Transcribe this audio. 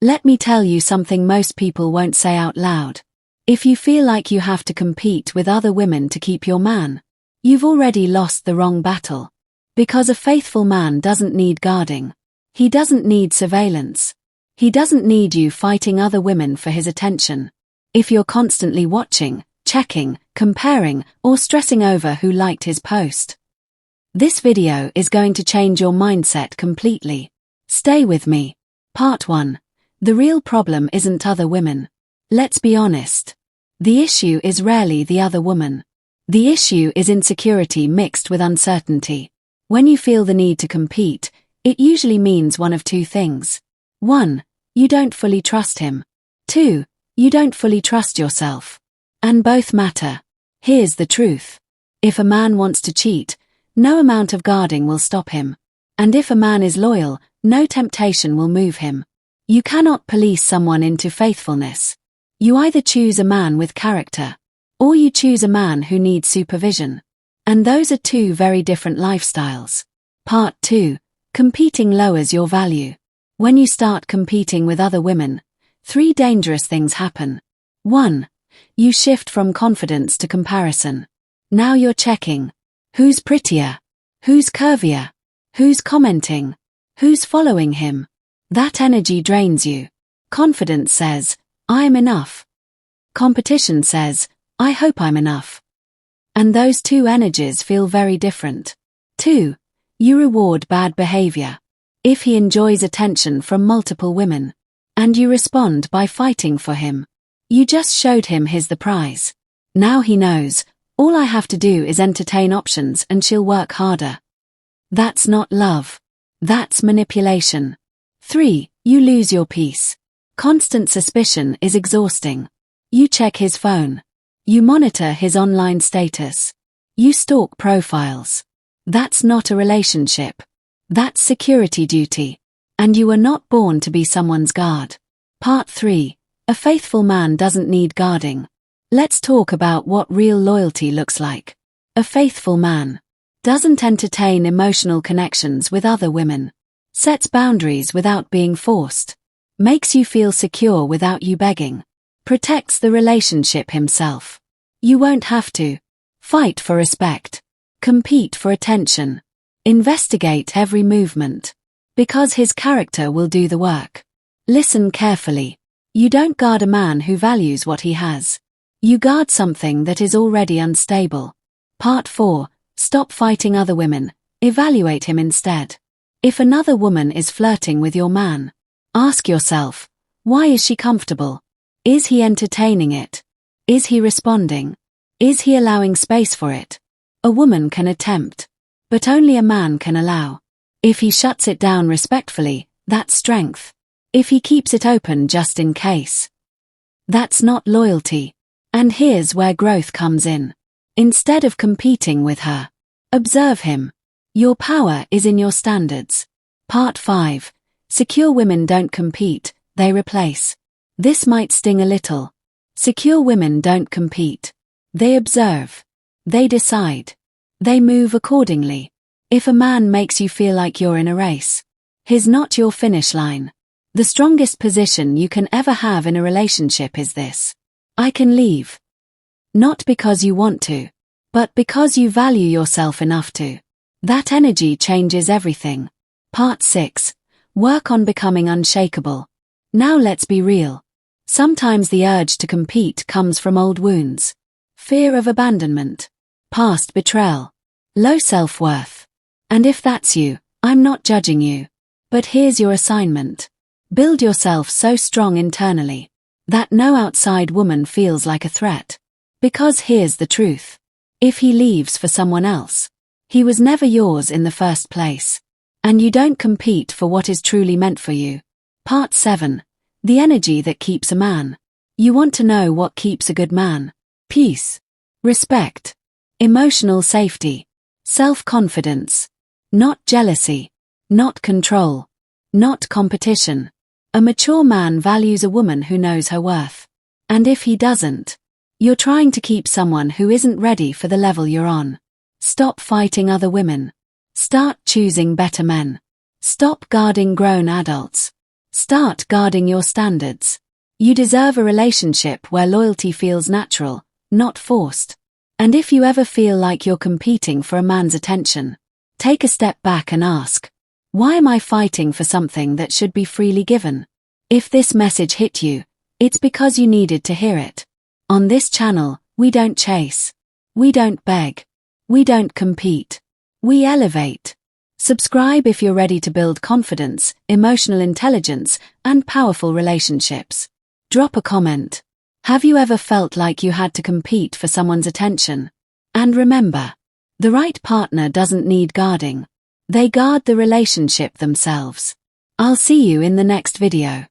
Let me tell you something most people won't say out loud. If you feel like you have to compete with other women to keep your man, you've already lost the wrong battle. Because a faithful man doesn't need guarding. He doesn't need surveillance. He doesn't need you fighting other women for his attention. If you're constantly watching, checking, comparing, or stressing over who liked his post, this video is going to change your mindset completely. Stay with me. Part 1. The real problem isn't other women. Let's be honest. The issue is rarely the other woman. The issue is insecurity mixed with uncertainty. When you feel the need to compete, it usually means one of two things. 1. You don't fully trust him. 2. You don't fully trust yourself. And both matter. Here's the truth. If a man wants to cheat, no amount of guarding will stop him. And if a man is loyal, no temptation will move him. You cannot police someone into faithfulness. You either choose a man with character, or you choose a man who needs supervision. And those are two very different lifestyles. Part 2. Competing lowers your value. When you start competing with other women, 3 dangerous things happen. 1. You shift from confidence to comparison. Now you're checking. Who's prettier? Who's curvier? Who's commenting? Who's following him? That energy drains you. Confidence says, I am enough. Competition says, I hope I'm enough. And those two energies feel very different. 2. You reward bad behavior. If he enjoys attention from multiple women, and you respond by fighting for him, you just showed him he's the prize. Now he knows, all I have to do is entertain options and she'll work harder. That's not love. That's manipulation. 3. You lose your peace. Constant suspicion is exhausting. You check his phone. You monitor his online status. You stalk profiles. That's not a relationship. That's security duty. And you were not born to be someone's guard. Part 3. A faithful man doesn't need guarding. Let's talk about what real loyalty looks like. A faithful man doesn't entertain emotional connections with other women, sets boundaries without being forced, makes you feel secure without you begging, protects the relationship himself. You won't have to fight for respect, compete for attention, investigate every movement, because his character will do the work. Listen carefully. You don't guard a man who values what he has. You guard something that is already unstable. Part 4. Stop fighting other women. Evaluate him instead. If another woman is flirting with your man, ask yourself, why is she comfortable? Is he entertaining it? Is he responding? Is he allowing space for it? A woman can attempt, but only a man can allow. If he shuts it down respectfully, that's strength. If he keeps it open just in case, that's not loyalty. And here's where growth comes in. Instead of competing with her, observe him. Your power is in your standards. Part 5. Secure women don't compete, they replace. This might sting a little. Secure women don't compete. They observe. They decide. They move accordingly. If a man makes you feel like you're in a race, he's not your finish line. The strongest position you can ever have in a relationship is this: I can leave. Not because you want to, but because you value yourself enough to. That energy changes everything. Part 6. Work on becoming unshakable. Now let's be real. Sometimes the urge to compete comes from old wounds. Fear of abandonment. Past betrayal. Low self-worth. And if that's you, I'm not judging you. But here's your assignment. Build yourself so strong internally that no outside woman feels like a threat. Because here's the truth. If he leaves for someone else, he was never yours in the first place. And you don't compete for what is truly meant for you. Part 7. The energy that keeps a man. You want to know what keeps a good man? Peace. Respect. Emotional safety. Self-confidence. Not jealousy. Not control. Not competition. A mature man values a woman who knows her worth. And if he doesn't, you're trying to keep someone who isn't ready for the level you're on. Stop fighting other women. Start choosing better men. Stop guarding grown adults. Start guarding your standards. You deserve a relationship where loyalty feels natural, not forced. And if you ever feel like you're competing for a man's attention, take a step back and ask, why am I fighting for something that should be freely given? If this message hit you, it's because you needed to hear it. On this channel, we don't chase. We don't beg. We don't compete. We elevate. Subscribe if you're ready to build confidence, emotional intelligence, and powerful relationships. Drop a comment. Have you ever felt like you had to compete for someone's attention? And remember, the right partner doesn't need guarding. They guard the relationship themselves. I'll see you in the next video.